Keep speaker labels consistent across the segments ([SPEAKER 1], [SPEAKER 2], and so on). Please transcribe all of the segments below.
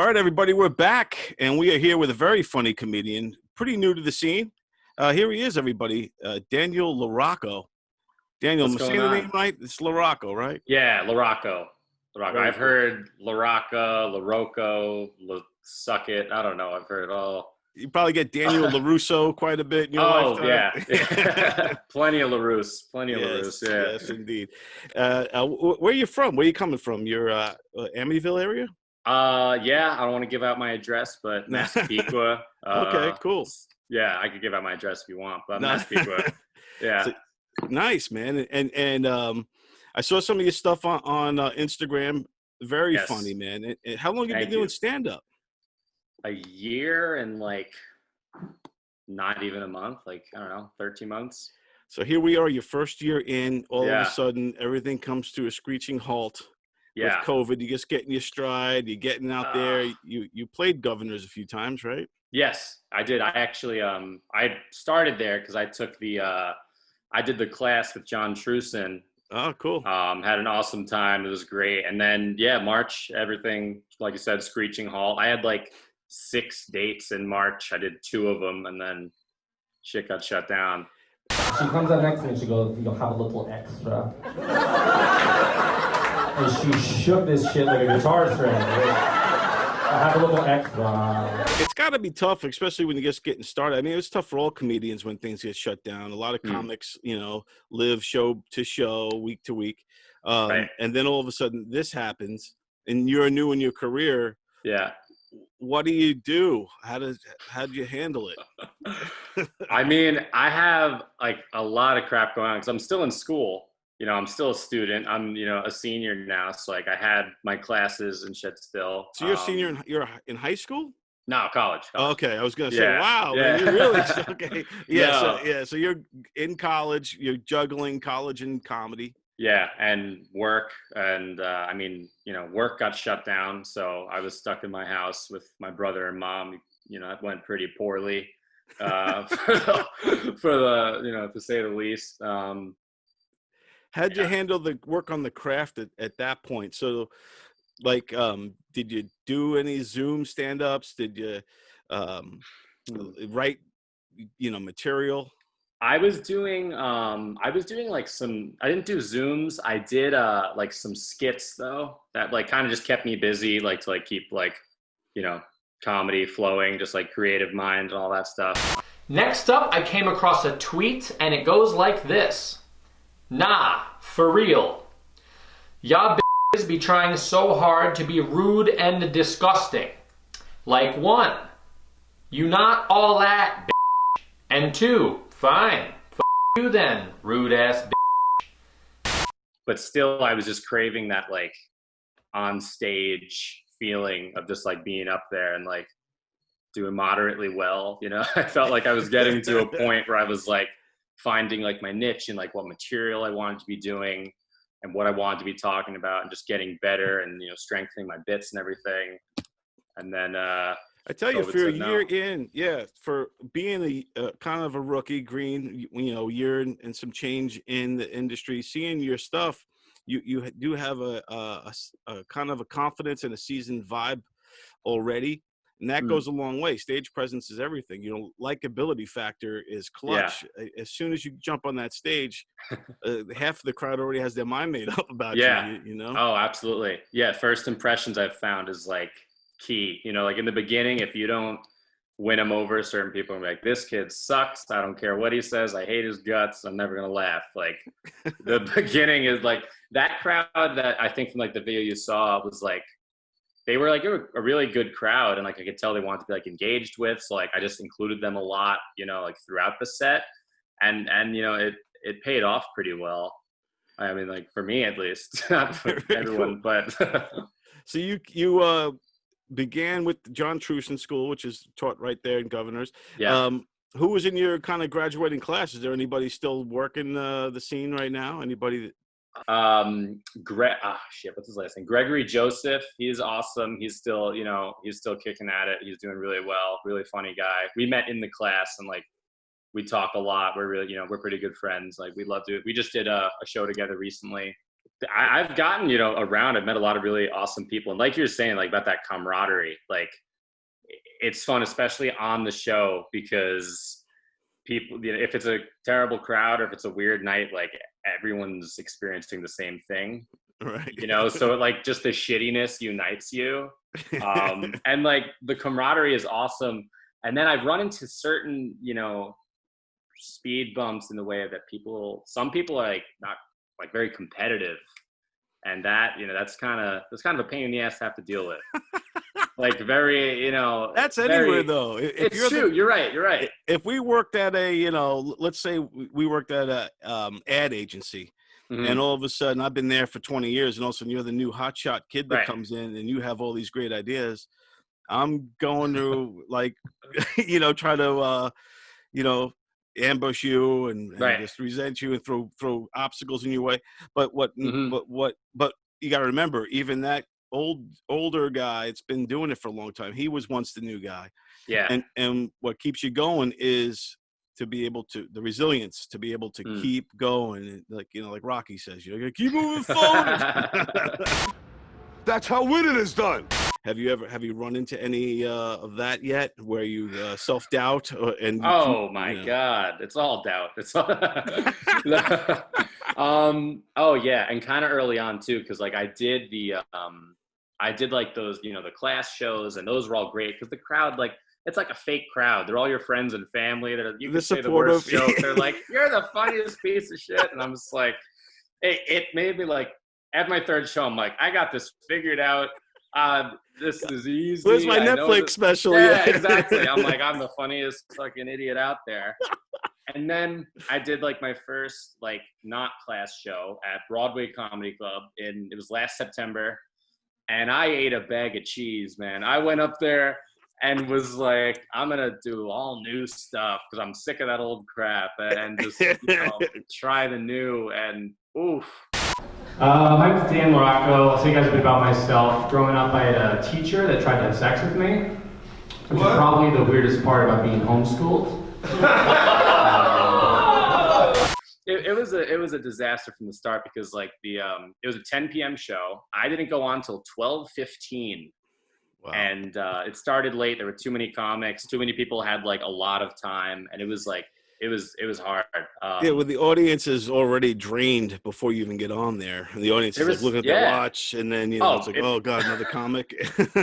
[SPEAKER 1] All right, everybody, we're back, and we are here with a very funny comedian, pretty new to the scene. Here he is, everybody, Daniel LaROCCO. Daniel, am
[SPEAKER 2] What's
[SPEAKER 1] I
[SPEAKER 2] going
[SPEAKER 1] saying the
[SPEAKER 2] on?
[SPEAKER 1] name right? It's LaROCCO, right?
[SPEAKER 2] Yeah, LaRocco. LaRocco.
[SPEAKER 1] Very
[SPEAKER 2] I've
[SPEAKER 1] cool.
[SPEAKER 2] heard LaRocca, LaRocco, Suck It. I don't know. I've heard it all.
[SPEAKER 1] You probably get Daniel LaRusso quite a bit in your
[SPEAKER 2] Oh,
[SPEAKER 1] lifetime.
[SPEAKER 2] yeah. Plenty of LaRousse. Plenty of LaRousse,
[SPEAKER 1] Yes,
[SPEAKER 2] yeah.
[SPEAKER 1] yes, indeed. Where are you from? Where are you coming from? You're Amityville area?
[SPEAKER 2] Yeah, I don't want to give out my address, but
[SPEAKER 1] No.
[SPEAKER 2] Massapequa.
[SPEAKER 1] Okay, cool.
[SPEAKER 2] Yeah, I could give out my address if you want, but
[SPEAKER 1] No.
[SPEAKER 2] Massapequa. Yeah.
[SPEAKER 1] So, nice, man. And I saw some of your stuff on Instagram. Very funny,
[SPEAKER 2] Yes.
[SPEAKER 1] man. And how long have you been
[SPEAKER 2] Thank
[SPEAKER 1] doing
[SPEAKER 2] you.
[SPEAKER 1] stand-up?
[SPEAKER 2] A year and not even a month, I don't know, 13 months.
[SPEAKER 1] So here we are, your first year in. All of a
[SPEAKER 2] Yeah.
[SPEAKER 1] sudden, everything comes to a screeching halt with
[SPEAKER 2] Yeah.
[SPEAKER 1] COVID. You just getting your stride. You're getting out there. You played Governors a few times, right?
[SPEAKER 2] Yes, I did. I actually I started there because I took the I did the class with John Truson.
[SPEAKER 1] Oh, cool.
[SPEAKER 2] Had an awesome time. It was great. And then March, everything, like you said, screeching halt. I had 6 dates in March. I did 2 of them, and then shit got shut down.
[SPEAKER 3] She comes up next to me and she goes, "You'll have a little extra." And she shook this shit like a guitar string. I have a little extra.
[SPEAKER 1] It's got to be tough, especially when you're just getting started. I mean, it's tough for all comedians when things get shut down. A lot of comics, live show to show, week to week.
[SPEAKER 2] Right.
[SPEAKER 1] And then all of a sudden this happens and you're new in your career.
[SPEAKER 2] Yeah.
[SPEAKER 1] What do you do? How do you handle it?
[SPEAKER 2] I mean, I have a lot of crap going on because I'm still in school. I'm still a student. I'm, a senior now. So I had my classes and shit still.
[SPEAKER 1] So you're a senior, you're in high school?
[SPEAKER 2] No, college.
[SPEAKER 1] Okay, I was gonna say,
[SPEAKER 2] Yeah.
[SPEAKER 1] wow,
[SPEAKER 2] Yeah.
[SPEAKER 1] man, you're really okay. Yeah,
[SPEAKER 2] No.
[SPEAKER 1] so you're in college, you're juggling college and comedy.
[SPEAKER 2] Yeah, and work, and work got shut down, so I was stuck in my house with my brother and mom. It went pretty poorly, for the to say the least.
[SPEAKER 1] How'd you handle the work on the craft at that point? So, did you do any Zoom stand-ups? Did you write, material?
[SPEAKER 2] I was doing some, I didn't do Zooms. I did some skits though that kind of just kept me busy, to keep comedy flowing, just creative mind and all that stuff.
[SPEAKER 4] Next up, I came across a tweet and it goes like this. Nah, for real. Y'all bitches be trying so hard to be rude and disgusting. 1, you not all that bitch. And 2, fine, f you then, rude ass bitch.
[SPEAKER 2] But still, I was just craving that on stage feeling of just being up there and doing moderately well. I felt like I was getting to a point where I was finding my niche and what material I wanted to be doing and what I wanted to be talking about and just getting better and strengthening my bits and everything. And then
[SPEAKER 1] I tell you,
[SPEAKER 2] COVID
[SPEAKER 1] for a
[SPEAKER 2] said no.
[SPEAKER 1] year in, for being a kind of a rookie, green, year and some change in the industry, seeing your stuff, you do have a kind of a confidence and a seasoned vibe already. And that goes a long way. Stage presence is everything. Likability factor is clutch. Yeah. As soon as you jump on that stage, half of the crowd already has their mind made up about you.
[SPEAKER 2] Oh, absolutely. Yeah. First impressions I've found is key. In the beginning, if you don't win them over, certain people are this kid sucks. I don't care what he says. I hate his guts. I'm never going to laugh. The beginning is that crowd that I think from the video you saw was they were a really good crowd, and I could tell they wanted to be engaged with. So I just included them a lot, throughout the set, and it paid off pretty well. I mean, for me at least, not for everyone, cool. But
[SPEAKER 1] so you began with John Truson School, which is taught right there in Governors.
[SPEAKER 2] Yeah.
[SPEAKER 1] Who was in your kind of graduating class? Is there anybody still working the scene right now? Anybody that
[SPEAKER 2] what's his last name? Gregory Joseph. He's awesome. He's still, he's still kicking at it. He's doing really well. Really funny guy. We met in the class and we talk a lot. We're really, we're pretty good friends. We love to. We just did a show together recently. I've gotten, around. I've met a lot of really awesome people. And like you're saying, like about that camaraderie, like it's fun, especially on the show, because people, if it's a terrible crowd or if it's a weird night, like everyone's experiencing the same thing,
[SPEAKER 1] Right.
[SPEAKER 2] So like just the shittiness unites you. And like the camaraderie is awesome. And then I've run into certain, speed bumps in the way that some people are like not like very competitive, and that that's kind of a pain in the ass to have to deal with. Like very,
[SPEAKER 1] That's anywhere though. If
[SPEAKER 2] it's true. You're right.
[SPEAKER 1] If we worked at a, let's say we worked at a ad agency, and all of a sudden I've been there for 20 years, and all of a sudden you're the new hotshot kid that comes in, and you have all these great ideas. I'm going to like, try to, ambush you and just resent you and throw obstacles in your way. But but you got to remember, even that older guy, it's been doing it for a long time. He was once the new guy.
[SPEAKER 2] Yeah.
[SPEAKER 1] And what keeps you going is to be able to, the resilience, to be able to keep going. And like, like Rocky says, you gotta keep moving forward.
[SPEAKER 5] That's how winning is done.
[SPEAKER 1] Have you run into any of that yet, where you self-doubt and
[SPEAKER 2] God, it's all doubt. It's all oh yeah, and kind of early on too, because like I did like those, the class shows, and those were all great because the crowd, like, it's like a fake crowd. They're all your friends and family. You can say the worst joke. They're like, you're the funniest piece of shit. And I'm just like, it made me like, at my third show, I'm like, I got this figured out. This is easy.
[SPEAKER 1] Where's my Netflix special?
[SPEAKER 2] Yeah, exactly. I'm like, I'm the funniest fucking idiot out there. And then I did like my first like not class show at Broadway Comedy Club, it was last September, and I ate a bag of cheese, man. I went up there and was like, I'm gonna do all new stuff because I'm sick of that old crap, and just try the new, and oof.
[SPEAKER 3] My name's Dan LaROCCO. I'll tell you guys a bit about myself. Growing up, I had a teacher that tried to have sex with me, which is probably the weirdest part about being homeschooled.
[SPEAKER 2] It was a disaster from the start, because like it was a 10 p.m. show. I didn't go on till 12:15. Wow. And it started late. There were too many comics. Too many people had like a lot of time, and it was like it was hard.
[SPEAKER 1] Well, the audience is already drained before you even get on there, and the audience is like looking at their watch, and then it's like, oh god, another comic.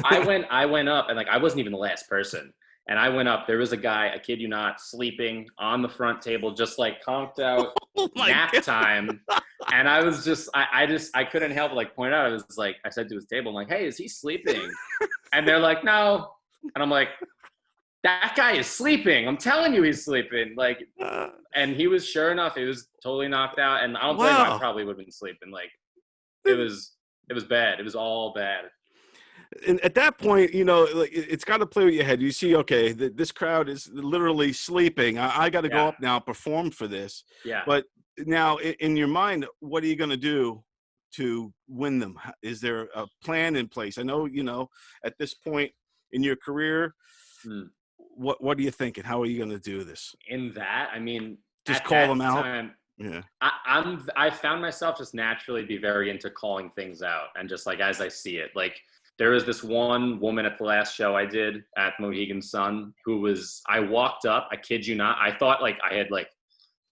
[SPEAKER 2] I went up, and like I wasn't even the last person. And I went up, there was a guy, I kid you not, sleeping on the front table, just like conked out, nap time. And I was just, I couldn't help but like point out, I said to his table, I'm like, hey, is he sleeping? And they're like, no. And I'm like, that guy is sleeping. I'm telling you he's sleeping. Like, and he was, sure enough, he was totally knocked out. And I don't blame him, I probably would have been sleeping. Like, it was bad. It was all bad.
[SPEAKER 1] And at that point, like, it's got to play with your head. You see, okay, this crowd is literally sleeping. I got to go up now, perform for this.
[SPEAKER 2] Yeah.
[SPEAKER 1] But now, in your mind, what are you going to do to win them? Is there a plan in place? I know, at this point in your career, what are you thinking? How are you going to do this?
[SPEAKER 2] In that, I mean,
[SPEAKER 1] just call them out.
[SPEAKER 2] Yeah. I found myself just naturally be very into calling things out, and just like as I see it, like. There was this one woman at the last show I did at Mohegan Sun I walked up, I kid you not, I thought like I had like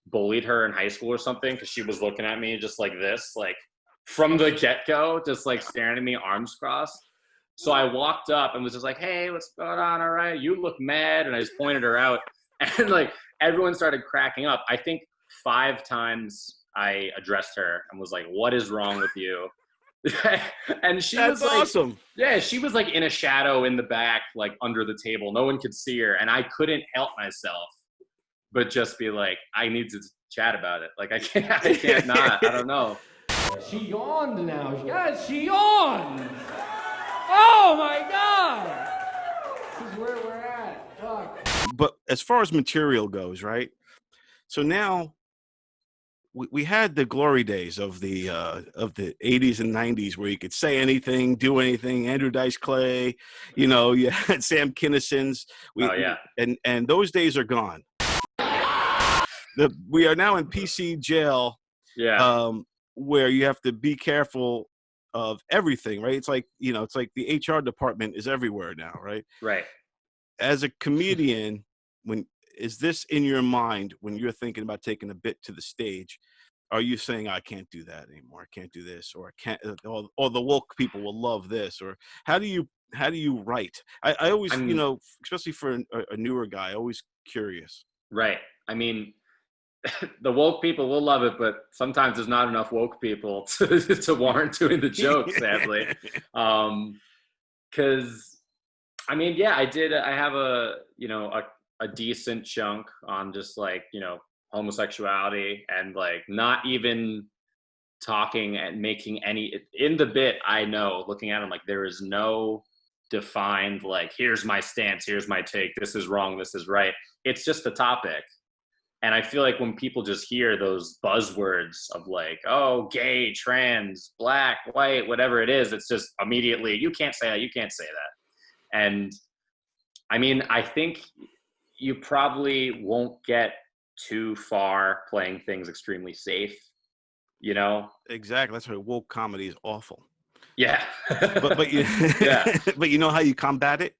[SPEAKER 2] bullied her in high school or something, because she was looking at me just like this, like from the get-go, just like staring at me, arms crossed. So I walked up and was just like, hey, what's going on? All right, you look mad. And I just pointed her out, and like everyone started cracking up. I think 5 times I addressed her and was like, what is wrong with you? And
[SPEAKER 1] That's
[SPEAKER 2] was like,
[SPEAKER 1] awesome.
[SPEAKER 2] Yeah, she was like in a shadow in the back, like under the table. No one could see her, and I couldn't help myself but just be like, I need to chat about it. Like I can't not. I don't know.
[SPEAKER 3] She yawned now. Guys, she yawned. Oh my god. This is where we're at. Fuck.
[SPEAKER 1] But as far as material goes, right? So now we had the glory days of the 80s and 90s, where you could say anything, do anything. Andrew Dice Clay, you had Sam Kinnison's. And those days are gone. We are now in PC jail.
[SPEAKER 2] Yeah.
[SPEAKER 1] where you have to be careful of everything, right? It's like, it's like the HR department is everywhere now, right?
[SPEAKER 2] Right.
[SPEAKER 1] As a comedian, is this in your mind when you're thinking about taking a bit to the stage? Are you saying, I can't do that anymore, I can't do this, or I can't, or the woke people will love this, or how do you write? I always, especially for a newer guy, always curious.
[SPEAKER 2] Right. I mean, the woke people will love it, but sometimes there's not enough woke people to warrant doing the jokes, sadly. Because, I mean, yeah, I have a decent chunk on just like, homosexuality, and like not even talking and making any, in the bit, I know, looking at them, like there is no defined, like, here's my stance, here's my take, this is wrong, this is right. It's just a topic. And I feel like when people just hear those buzzwords of like, oh, gay, trans, black, white, whatever it is, it's just immediately, you can't say that, you can't say that. And I mean, I think you probably won't get too far playing things extremely safe,
[SPEAKER 1] Exactly. That's why woke comedy is awful.
[SPEAKER 2] Yeah.
[SPEAKER 1] but you,
[SPEAKER 2] yeah.
[SPEAKER 1] But you know how you combat it?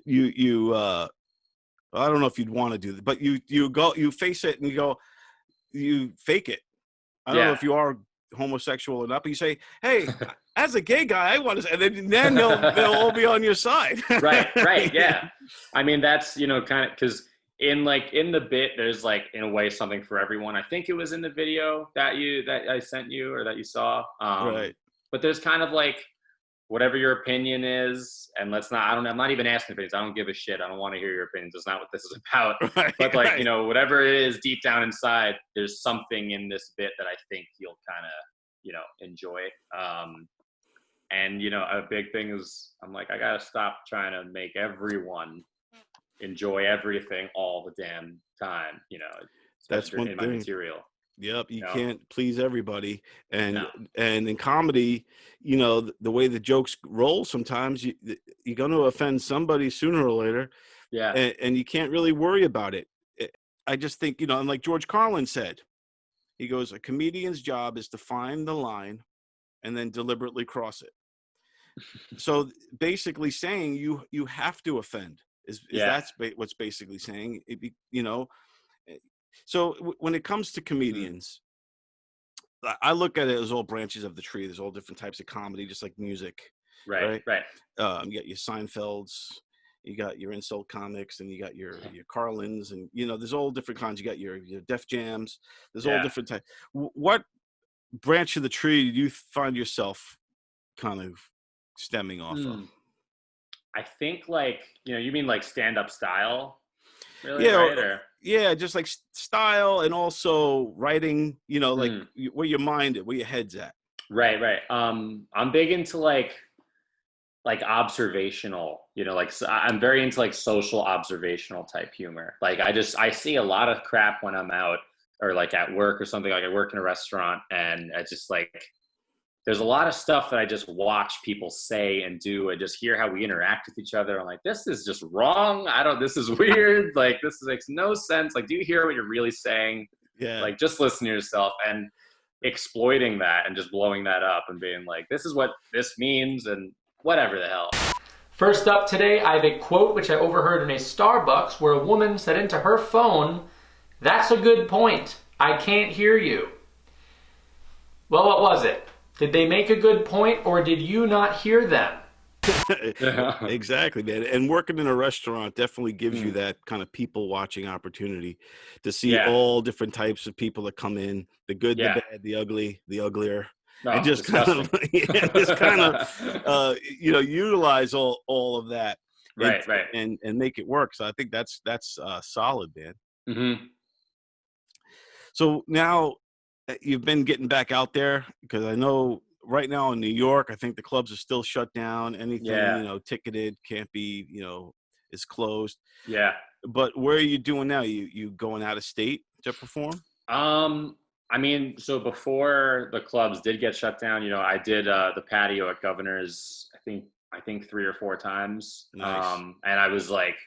[SPEAKER 1] You I don't know if you'd want to do that, but you face it and you fake it. I don't know if you are homosexual or not, but you say, hey, as a gay guy, I want to say, and then they'll all be on your side.
[SPEAKER 2] Right. Yeah. I mean, that's, kind of, because in the bit, there's like, in a way, something for everyone. I think it was in the video that I sent you, or that you saw.
[SPEAKER 1] Right.
[SPEAKER 2] But there's kind of like, whatever your opinion is, and I'm not even asking opinions. I don't give a shit. I don't want to hear your opinions. That's not what this is about. Right, but like, whatever it is deep down inside, there's something in this bit that I think you'll kind of, enjoy. And, a big thing is, I'm like, I got to stop trying to make everyone enjoy everything all the damn time,
[SPEAKER 1] That's one
[SPEAKER 2] in
[SPEAKER 1] thing.
[SPEAKER 2] my material.
[SPEAKER 1] Yep, you can't please everybody, and in comedy, the way the jokes roll, sometimes you're going to offend somebody sooner or later.
[SPEAKER 2] Yeah,
[SPEAKER 1] and you can't really worry about it. I just think, and like George Carlin said, he goes, a comedian's job is to find the line and then deliberately cross it. So basically saying you have to offend is that's what's basically saying. So when it comes to comedians, I look at it as all branches of the tree. There's all different types of comedy, just like music.
[SPEAKER 2] Right.
[SPEAKER 1] You got your Seinfelds, you got your insult comics, and you got your Carlins, and there's all different kinds. You got your Def Jams. There's all different types. What branch of the tree do you find yourself kind of stemming off of?
[SPEAKER 2] I think you mean like stand-up style, really?
[SPEAKER 1] Yeah,
[SPEAKER 2] right?
[SPEAKER 1] Yeah, just like style, and also writing, like where your head's at. Right.
[SPEAKER 2] I'm big into like observational, I'm very into like social observational type humor. Like I see a lot of crap when I'm out, or like at work or something. Like I work in a restaurant, and I just like, there's a lot of stuff that I just watch people say and do, and just hear how we interact with each other. I'm like, this is just wrong. This is weird. Like, this makes no sense. Like, do you hear what you're really saying?
[SPEAKER 1] Yeah.
[SPEAKER 2] Like, just listen to yourself, and exploiting that and just blowing that up and being like, this is what this means, and whatever the hell.
[SPEAKER 4] First up today, I have a quote which I overheard in a Starbucks where a woman said into her phone, "That's a good point. I can't hear you." Well, what was it? Did they make a good point, or did you not hear them?
[SPEAKER 1] Exactly, man. And working in a restaurant definitely gives you that kind of people watching opportunity to see all different types of people that come in, the good, the bad, the ugly, the uglier.
[SPEAKER 2] No,
[SPEAKER 1] and just
[SPEAKER 2] disgusting.
[SPEAKER 1] Utilize all of that.
[SPEAKER 2] Right.
[SPEAKER 1] And make it work. So I think that's solid, man.
[SPEAKER 2] Mm-hmm.
[SPEAKER 1] So now you've been getting back out there, because I know right now in New York, I think the clubs are still shut down. Anything, ticketed can't be, is closed.
[SPEAKER 2] Yeah.
[SPEAKER 1] But where are you doing now? You going out of state to perform?
[SPEAKER 2] I mean, so before the clubs did get shut down, I did the patio at Governor's, I think 3 or 4 times.
[SPEAKER 1] Nice.
[SPEAKER 2] And I was like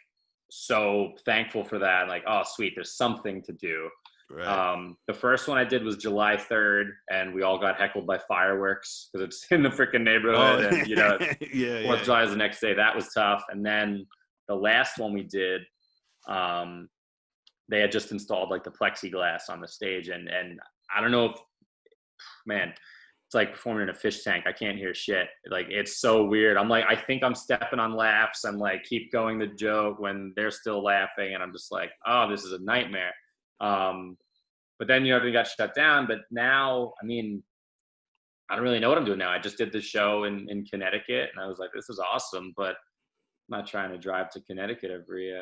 [SPEAKER 2] so thankful for that. Like, oh, sweet, there's something to do. The first one I did was July 3rd, and we all got heckled by fireworks because it's in the freaking neighborhood, and you know, Fourth of July is the next day. That was tough. And then the last one we did, they had just installed like the plexiglass on the stage, and I don't know if, man, it's like performing in a fish tank. I can't hear shit. Like, it's so weird. I'm like, I think I'm stepping on laughs and like keep going the joke when they're still laughing, and I'm just like, oh, this is a nightmare. But then, you know, everything got shut down. But now, I mean, I don't really know what I'm doing now. I just did this show in Connecticut, and I was like, this is awesome, but I'm not trying to drive to Connecticut every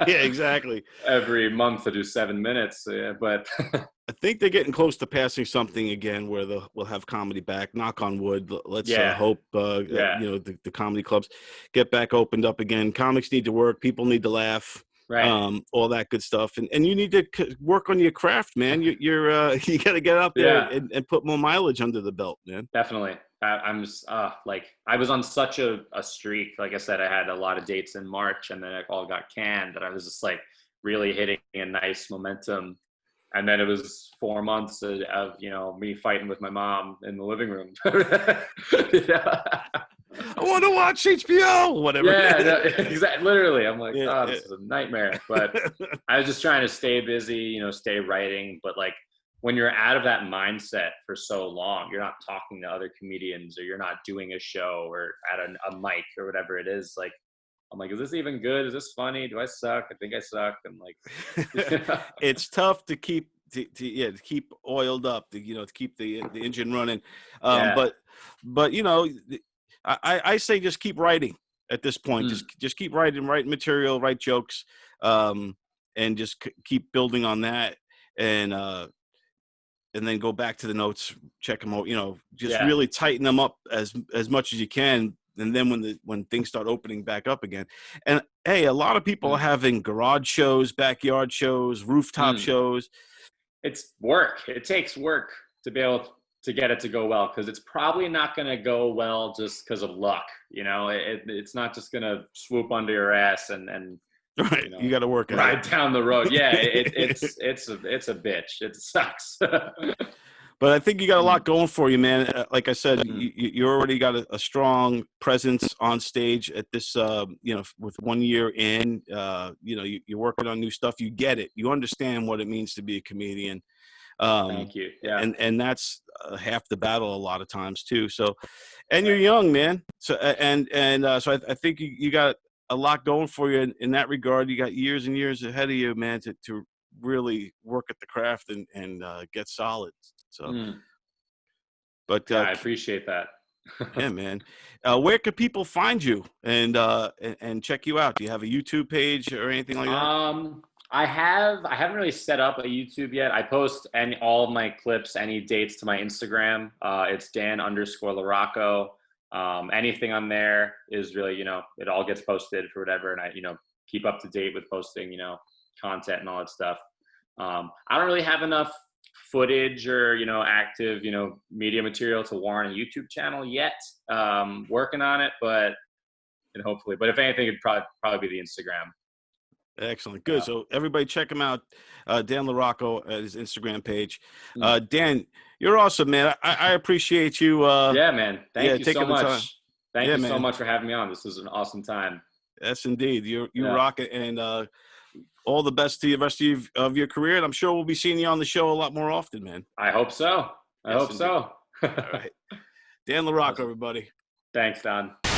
[SPEAKER 1] exactly,
[SPEAKER 2] every month to do 7 minutes. But
[SPEAKER 1] I think they're getting close to passing something again where we'll have comedy back. Knock on wood. Let's hope you know, the comedy clubs get back opened up again. Comics need to work. People need to laugh.
[SPEAKER 2] Right.
[SPEAKER 1] All that good stuff, and you need to work on your craft, man. You're you got to get out there and put more mileage under the belt, man.
[SPEAKER 2] Definitely. I'm just like, I was on such a streak. Like I said, I had a lot of dates in March, and then it all got canned, and I was just like really hitting a nice momentum. And then it was 4 months of you know, me fighting with my mom in the living room.
[SPEAKER 1] I want to watch HBO, whatever.
[SPEAKER 2] Yeah, no, exactly. Literally, I'm like, this is a nightmare. But I was just trying to stay busy, you know, stay writing. But like, when you're out of that mindset for so long, you're not talking to other comedians, or you're not doing a show or at a mic or whatever it is. Like, I'm like, is this even good? Is this funny? Do I suck? I think I suck. I'm like,
[SPEAKER 1] it's tough to keep to keep oiled up, to keep the engine running. But you know, I say just keep writing at this point. Just keep writing material, write jokes, and just keep building on that, and then go back to the notes, check them out. You know, just really tighten them up as much as you can. And then when things start opening back up again, and hey, a lot of people are having garage shows, backyard shows, rooftop shows.
[SPEAKER 2] It's work. It takes work to be able to get it to go well, because it's probably not going to go well just because of luck. You know, it's not just going to swoop under your ass and
[SPEAKER 1] right. You got to work it
[SPEAKER 2] right down the road. Yeah, it's a bitch. It sucks.
[SPEAKER 1] But I think you got a lot going for you, man. Like I said, you already got a strong presence on stage at this, you know, with 1 year in, you know, you're working on new stuff. You get it. You understand what it means to be a comedian.
[SPEAKER 2] Thank you. Yeah.
[SPEAKER 1] And that's half the battle a lot of times too. So, and you're young, man. So, so I think you got a lot going for you in that regard. You got years and years ahead of you, man, to really work at the craft and get solid. So, but
[SPEAKER 2] I appreciate that.
[SPEAKER 1] yeah, man. Where could people find you and check you out? Do you have a YouTube page or anything like that?
[SPEAKER 2] I haven't really set up a YouTube yet. I post all of my clips, any dates to my Instagram. It's Dan_LaROCCO. Anything on there is really, you know, it all gets posted for whatever, and I, you know, keep up to date with posting, you know, content and all that stuff. I don't really have enough footage or, you know, active, you know, media material to warrant a YouTube channel yet. Working on it, but hopefully. But if anything, it'd probably be the Instagram.
[SPEAKER 1] Excellent. Good. So everybody check him out. Dan LaROCCO at his Instagram page. Dan, you're awesome, man. I appreciate you.
[SPEAKER 2] Yeah, man. Thank you so much. Thank you so
[SPEAKER 1] man.
[SPEAKER 2] much for having me on. This was an awesome time.
[SPEAKER 1] Yes, indeed. You rock it. And all the best to the rest of your career. And I'm sure we'll be seeing you on the show a lot more often, man.
[SPEAKER 2] I hope so. I hope so.
[SPEAKER 1] All right. Dan LaROCCO, everybody.
[SPEAKER 2] Thanks, Don.